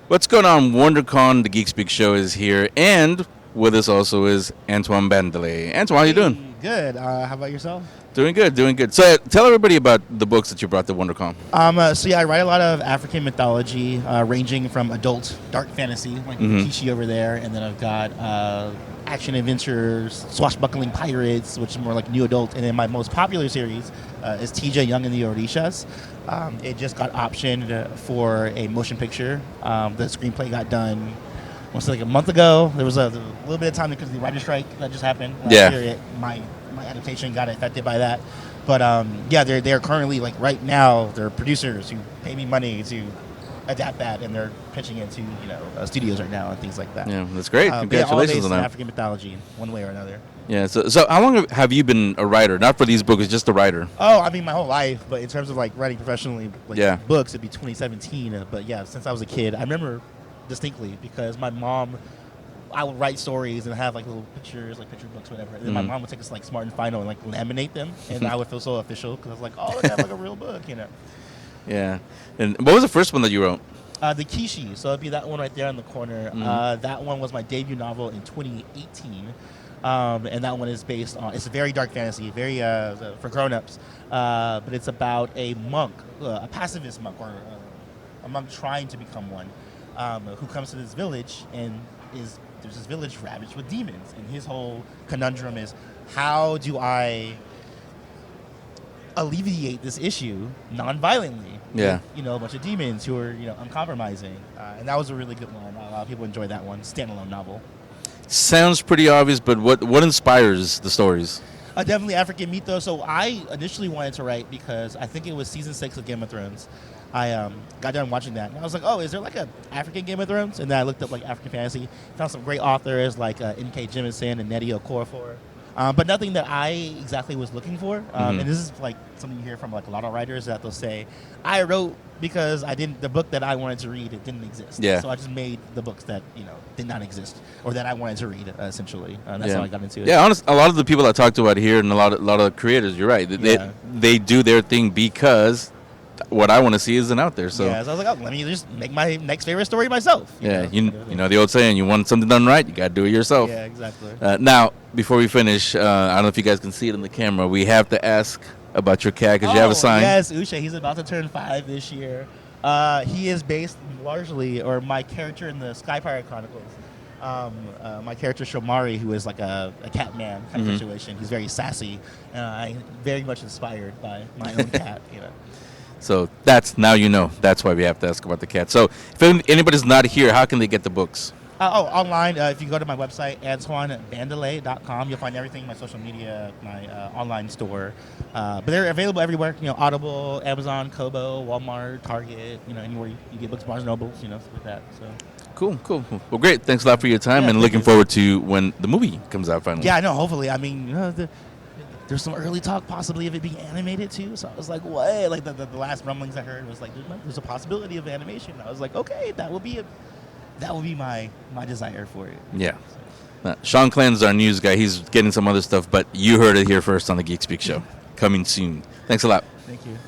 What's going on? WonderCon, the Geek Speak Show is here, and with us also is Antoine Bandele. Antoine, how you doing? Good. How about yourself? Doing good, doing good. So tell everybody about the books that you brought to WonderCon. I write a lot of African mythology, ranging from adult dark fantasy, like Kishi over there, and then I've got action adventures, swashbuckling pirates, which is more like new adult, and then my most popular series is Tija Young and the Orishas. It just got optioned for a motion picture. The screenplay got done almost like a month ago. There was a little bit of time because of the writer's strike that just happened. My adaptation got affected by that. But they're currently, like right now, they're producers who pay me money to adapt that, and they're pitching it to studios right now and things like that. Yeah, that's great. Congratulations all based on that. African mythology in one way or another. Yeah. So how long have you been a writer? Not for these books, just a writer. Oh, I mean my whole life, but in terms of like writing professionally, books, it'd be 2017. But yeah, since I was a kid, I remember distinctly because my mom, I would write stories and have like little pictures, like picture books, whatever. And then my mom would take us like Smart and Final and like laminate them, and I would feel so official because I was like, oh, look, I have like a real book, Yeah. And what was the first one that you wrote? The Kishi. So it'd be that one right there in the corner. That one was my debut novel in 2018. And that one is based on, it's a very dark fantasy, very for grown-ups, but it's about a monk, a pacifist monk, or a monk trying to become one, who comes to this village and there's this village ravaged with demons, and his whole conundrum is, how do I alleviate this issue non-violently? Yeah. With, a bunch of demons who are uncompromising, and that was a really good one. A lot of people enjoyed that one. Standalone novel. Sounds pretty obvious, but what inspires the stories? Definitely African mythos. So I initially wanted to write because I think it was season 6 of Game of Thrones. I got done watching that, and I was like, oh, is there like a African Game of Thrones? And then I looked up like African fantasy, found some great authors like N.K. Jemisin and Nnedi Okorafor, but nothing that I exactly was looking for. And this is like something you hear from like a lot of writers that they'll say, I wrote because the book that I wanted to read, it didn't exist. Yeah. So I just made the books that did not exist or that I wanted to read. Essentially, that's how I got into it. Yeah, honestly, a lot of the people I talk to out here and a lot of creators, you're right. They do their thing because what I want to see isn't out there. So I was like, oh, let me just make my next favorite story myself. You know the old saying, you want something done right, you got to do it yourself. Yeah, exactly. Now, before we finish, I don't know if you guys can see it in the camera. We have to ask about your cat because you have a sign. Yes, Usha. He's about to turn 5 this year. He is based largely, or my character in the Sky Pirate Chronicles. My character Shomari, who is like a cat man kind of situation. He's very sassy, and I'm very much inspired by my own cat. So that's why we have to ask about the cat. So if anybody's not here, how can they get the books? Online, if you go to my website, AntoineBandele.com, you'll find everything, my social media, my online store. But they're available everywhere, Audible, Amazon, Kobo, Walmart, Target, anywhere you get books, Barnes & Noble, stuff like that. So. Cool. Well, great. Thanks a lot for your time, and looking forward to when the movie comes out finally. Yeah, I know. Hopefully. I mean, there's some early talk possibly of it being animated too. So I was like, what? Like the last rumblings I heard was like, there's a possibility of animation. I was like, okay, that would be my desire for it. Yeah. Sean Clan's our news guy. He's getting some other stuff, but you heard it here first on the Geek Speak Show. Coming soon. Thanks a lot. Thank you.